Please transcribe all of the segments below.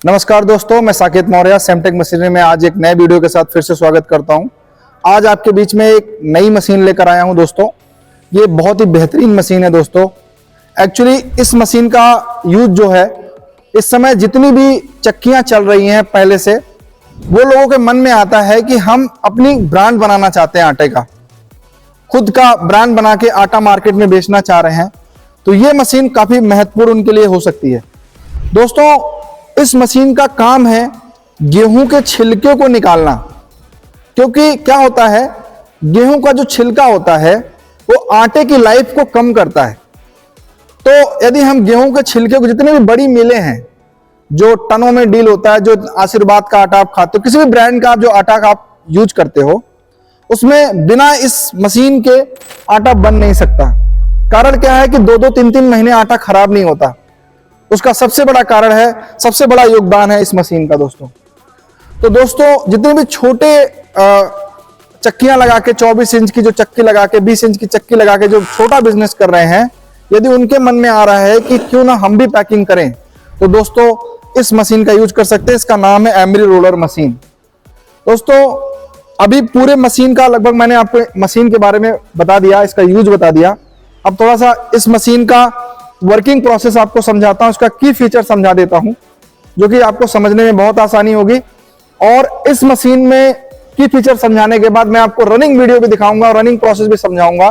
नमस्कार दोस्तों, मैं साकेत मौर्य सेमटेक मशीनरी में आज एक नए वीडियो के साथ फिर से स्वागत करता हूं। आज आपके बीच में एक नई मशीन लेकर आया हूं दोस्तों। ये बहुत ही बेहतरीन मशीन है दोस्तों। एक्चुअली इस मशीन का यूज जो है, इस समय जितनी भी चक्कियां चल रही हैं पहले से, वो लोगों के मन में आता है कि हम अपनी ब्रांड बनाना चाहते हैं, आटे का खुद का ब्रांड बना के आटा मार्केट में बेचना चाह रहे हैं। तो ये मशीन काफी महत्वपूर्ण उनके लिए हो सकती है दोस्तों। इस मशीन का काम है गेहूं के छिलके को निकालना, क्योंकि क्या होता है, गेहूं का जो छिलका होता है वो आटे की लाइफ को कम करता है। तो यदि हम गेहूं के छिलके को, जितने भी बड़ी मिलें हैं जो टनों में डील होता है, जो आशीर्वाद का आटा आप खाते हो, किसी भी ब्रांड का जो आटा का आप यूज करते हो, उसमें बिना इस मशीन के आटा बन नहीं सकता। कारण क्या है कि 2-2, 3-3 महीने आटा खराब नहीं होता। उसका सबसे बड़ा कारण है, सबसे बड़ा योगदान है इस मशीन का दोस्तों। तो दोस्तों, जितने भी छोटे चक्कियां लगा के, 24 इंच की जो चक्की लगा के, 20 इंच की चक्की लगा के जो छोटा बिजनेस कर रहे हैं, यदि उनके मन में आ रहा है कि क्यों ना हम भी पैकिंग करें, तो दोस्तों इस मशीन का यूज कर सकते हैं। इसका नाम है एमरी रोलर मशीन। दोस्तों, अभी पूरे मशीन का लगभग मैंने आपको मशीन के बारे में बता दिया, इसका यूज बता दिया। अब थोड़ा सा इस मशीन का वर्किंग प्रोसेस आपको समझाता हूं, उसका की फीचर समझा देता हूं, जो कि आपको समझने में बहुत आसानी होगी। और इस मशीन में की फीचर समझाने के बाद मैं आपको रनिंग वीडियो भी दिखाऊंगा और रनिंग प्रोसेस भी समझाऊंगा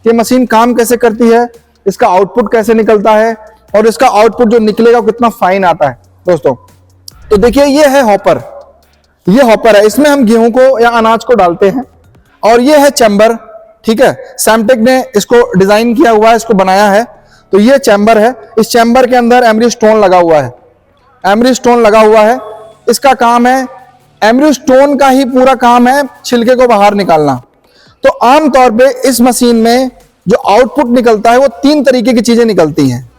कि मशीन काम कैसे करती है, इसका आउटपुट कैसे निकलता है और इसका आउटपुट जो निकलेगा कितना फाइन आता है दोस्तों। तो देखिए, ये है हॉपर, ये हॉपर है, इसमें हम गेहूं को या अनाज को डालते हैं। और ये है चैम्बर, ठीक है। सैमटेक ने इसको डिजाइन किया हुआ है, इसको बनाया है। तो ये चैम्बर है, इस चैम्बर के अंदर एमरी स्टोन लगा हुआ है, एमरी स्टोन लगा हुआ है। इसका काम है, एमरी स्टोन का ही पूरा काम है छिलके को बाहर निकालना। तो आमतौर पे इस मशीन में जो आउटपुट निकलता है वो 3 तरीके की चीजें निकलती हैं।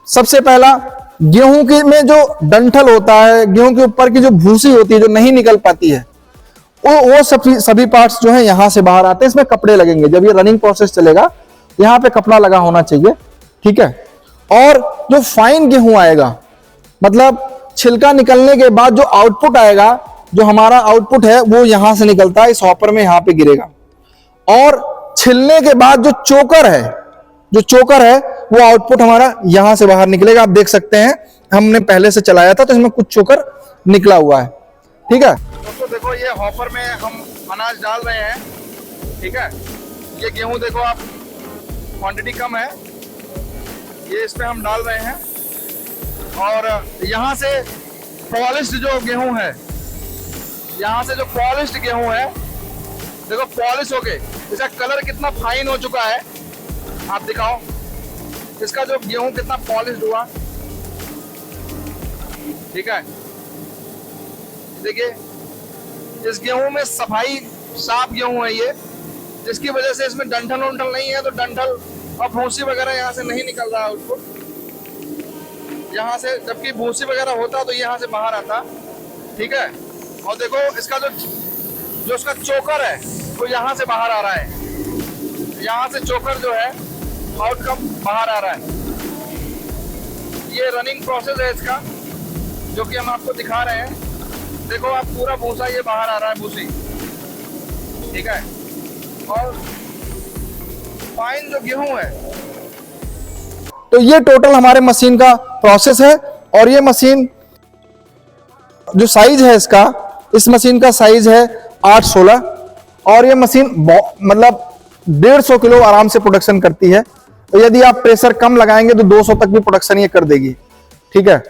सबसे पहला, गेहूं के में जो डंठल होता है, गेहूं के ऊपर की जो भूसी होती है जो नहीं निकल पाती है, वो सभी पार्ट्स जो है यहां से बाहर आते हैं। इसमें कपड़े लगेंगे, जब ये रनिंग प्रोसेस चलेगा यहां पे कपड़ा लगा होना चाहिए, ठीक है। और जो फाइन गेहूं आएगा, मतलब छिलका निकलने के बाद जो आउटपुट आएगा, जो हमारा आउटपुट है वो यहां से निकलता है, इस हॉपर में यहां पे गिरेगा। और छिलने के बाद जो चोकर है, जो चोकर है वो आउटपुट हमारा यहां से बाहर निकलेगा। आप देख सकते हैं, हमने पहले से चलाया था तो इसमें कुछ चोकर निकला हुआ है, ठीक है दोस्तों। देखो, ये हॉपर में हम अनाज डाल रहे हैं, ठीक है। ये गेहूं देखो आप, क्वांटिटी कम है, ये इसमें हम डाल रहे हैं। और यहाँ से पॉलिश्ड जो गेहूं है, यहाँ से जो पॉलिश्ड गेहूं है, देखो पॉलिश होके इसका कलर कितना फाइन हो चुका है। आप दिखाओ इसका जो गेहूं कितना पॉलिश्ड हुआ, ठीक है। देखिए, इस गेहूं में सफाई, साफ गेहूं है ये, जिसकी वजह से इसमें डंठल वंठल नहीं है। तो डंठल और भूसी वगैरह यहाँ से नहीं निकल रहा है आउटपुट, यहाँ से, जबकि भूसी वगैरह होता तो यहाँ से बाहर आता, ठीक है। और देखो इसका जो इसका चोकर है वो यहाँ से बाहर आ रहा है, यहाँ से चोकर जो है आउटकम बाहर आ रहा है। ये रनिंग प्रोसेस है इसका, जो कि हम आपको दिखा रहे हैं। देखो आप, पूरा भूसा ये बाहर आ रहा है, भूसी, ठीक है। और फाइन जो गेहूं है, तो ये टोटल हमारे मशीन का प्रोसेस है। और ये मशीन जो साइज है इसका, इस मशीन का साइज है 8/16। और ये मशीन मतलब 150 किलो आराम से प्रोडक्शन करती है। तो यदि आप प्रेशर कम लगाएंगे तो 200 तक भी प्रोडक्शन ये कर देगी, ठीक है।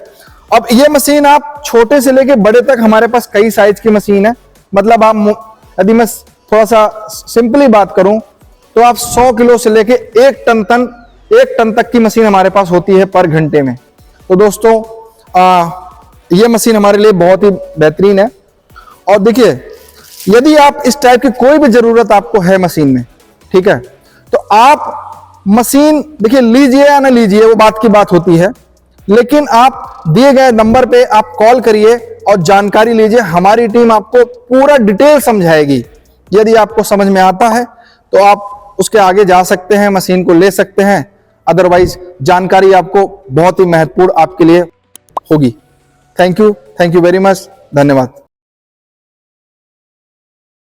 अब ये मशीन आप छोटे से लेके बड़े तक, हमारे पास कई साइज की मशीन है। मतलब आप, यदि मैं थोड़ा सा सिंपली बात करूं, तो आप 100 किलो से लेके 1 टन तक की मशीन हमारे पास होती है पर घंटे में। तो दोस्तों, ये मशीन हमारे लिए बहुत ही बेहतरीन है। और देखिए, यदि आप इस टाइप की कोई भी जरूरत आपको है मशीन में, ठीक है, तो आप मशीन देखिए, लीजिए या ना लीजिए वो बात की बात होती है, लेकिन आप दिए गए नंबर पे आप कॉल करिए और जानकारी लीजिए। हमारी टीम आपको पूरा डिटेल समझाएगी। यदि आपको समझ में आता है तो आप उसके आगे जा सकते हैं, मशीन को ले सकते हैं। अदरवाइज जानकारी आपको बहुत ही महत्वपूर्ण आपके लिए होगी। Thank you. Thank you very much, धन्यवाद।